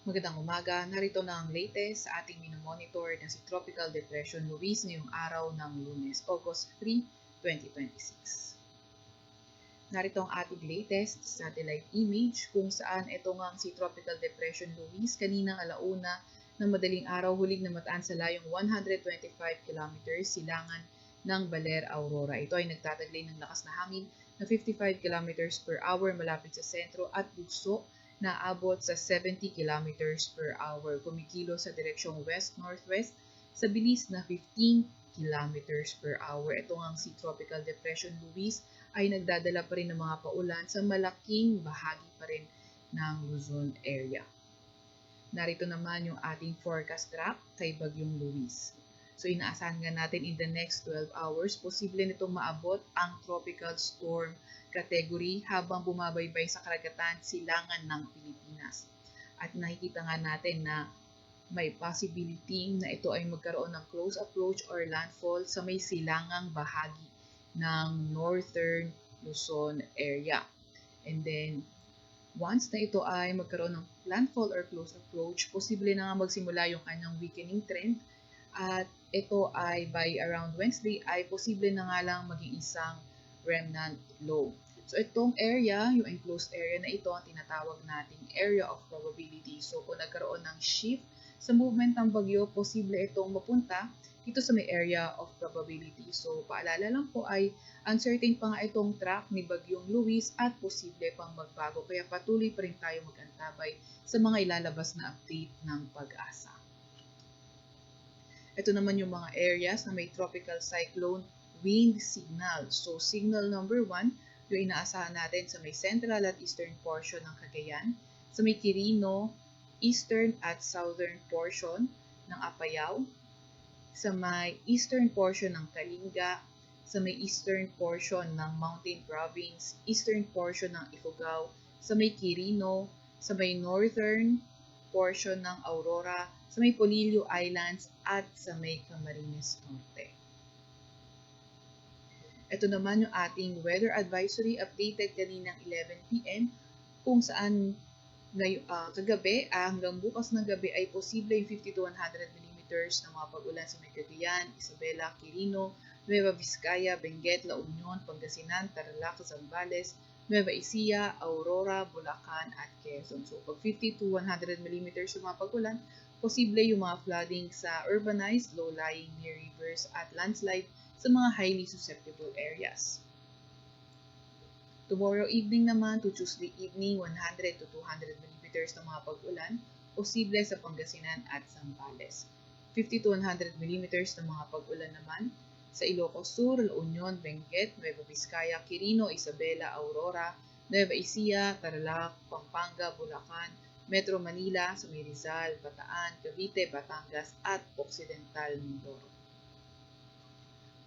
Magandang umaga, narito na ang latest sa ating minomonitor na si Tropical Depression Luis ngayong araw ng Lunes, August 3, 2026. Narito ang ating latest satellite image kung saan ito nga si Tropical Depression Luis kaninang alauna ng madaling araw huling namataan sa layong 125 km silangan ng Baler, Aurora. Ito ay nagtataglay ng lakas na hangin na 55 km per hour malapit sa sentro at bugso na abot sa 70 km per hour. Kumikilo sa direksyong west-northwest sa bilis na 15 km per hour. Ito ang si Tropical Depression Luis ay nagdadala pa rin ng mga paulan sa malaking bahagi pa rin ng Luzon area. Narito naman yung ating forecast graph kay Bagyong Luis. So inaasahan nga natin in the next 12 hours, posible nitong maabot ang tropical storm category habang bumabaybay sa karagatan silangan ng Pilipinas. At nakikita nga natin na may possibility na ito ay magkaroon ng close approach or landfall sa may silangang bahagi ng northern Luzon area. And then, once na ito ay magkaroon ng landfall or close approach, posible na nga magsimula yung kanyang weakening trend. At ito ay by around Wednesday ay posible na nga lang maging isang remnant low. So itong area, yung enclosed area na ito, ang tinatawag nating area of probability. So kung nagkaroon ng shift sa movement ng bagyo, posible itong mapunta dito sa may area of probability. So paalala lang po ay uncertain pa nga itong track ni Bagyong Luis at posible pang magbago. Kaya patuloy pa rin tayo mag-antabay sa mga ilalabas na update ng Pag-asa. Ito naman yung mga areas na may tropical cyclone wind signal. So, signal number 1, yung inaasahan natin sa may central at eastern portion ng Cagayan, sa may Quirino, eastern at southern portion ng Apayao, sa may eastern portion ng Kalinga, sa may eastern portion ng Mountain Province, eastern portion ng Ifugao, sa may Quirino, sa may northern portion ng Aurora, sa may Polillo Islands at sa may Camarines Norte. Ito naman yung ating weather advisory updated kaninang 11 p.m. kung saan kagabi hanggang bukas ng gabi ay posible yung 50 to 100 mm na mga pag-ulan sa may Cagayan, Isabela, Quirino, Nueva Vizcaya, Benguet, La Union, Pangasinan, Tarlac, Zambales, Nueva Ecija, Aurora, Bulacan at Quezon. So pag 50 to 100 mm yung mga pag-ulan, posible yung mga flooding sa urbanized, low-lying near rivers at landslide sa mga highly susceptible areas. Tomorrow evening naman to Tuesday evening, 100 to 200 mm ng mga pag-ulan, posible sa Pangasinan at Zambales. 50 to 100 mm ng mga pag-ulan naman sa Ilocos Sur, La Union, Benguet, Nueva Vizcaya, Quirino, Isabela, Aurora, Nueva Ecija, Tarlac, Pampanga, Bulacan, Metro Manila, sa may Rizal, Bataan, Cavite, Batangas at Occidental Mindoro.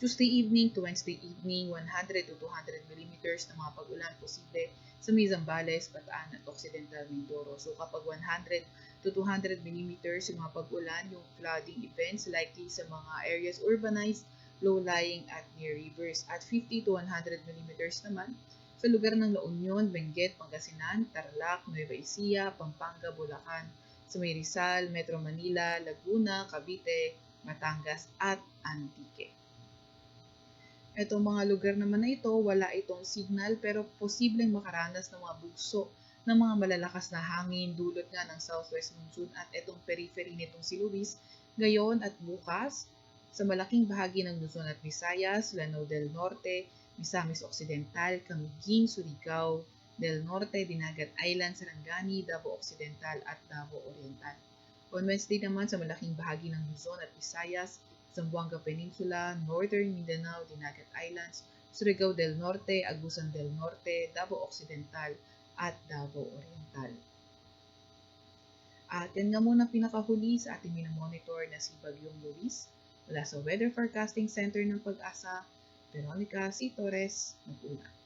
Tuesday evening to Wednesday evening, 100 to 200 mm ng mga pag-ulan posible sa may Zambales, Bataan at Occidental Mindoro. So kapag 100 to 200 mm yung mga pag-ulan, yung flooding events likely sa mga areas urbanized, low-lying at near rivers. At 50 to 100 mm naman sa lugar ng La Union, Benguet, Pangasinan, Tarlac, Nueva Ecija, Pampanga, Bulacan, sa may Rizal, Metro Manila, Laguna, Cavite, Batangas at Antique. Itong mga lugar naman na ito, wala itong signal pero posibleng makaranas ng mga bugso ng mga malalakas na hangin dulot nga ng southwest monsoon at itong periphery nitong si Luis ngayon at bukas sa malaking bahagi ng Luzon at Visayas, Lanao del Norte, Misamis Occidental, Camiguin, Surigao del Norte, Dinagat Island, Sarangani, Davao Occidental at Davao Oriental. On Wednesday naman sa malaking bahagi ng Luzon at Visayas, Zamboanga Peninsula, Northern Mindanao, Dinagat Islands, Surigao del Norte, Agusan del Norte, Davao Occidental at Davao Oriental. At yan nga muna pinakahuli sa ating minomonitor na si Bagyong Luis. Mula sa Weather Forecasting Center ng Pag-asa, Veronica C. Torres, nag-ulat.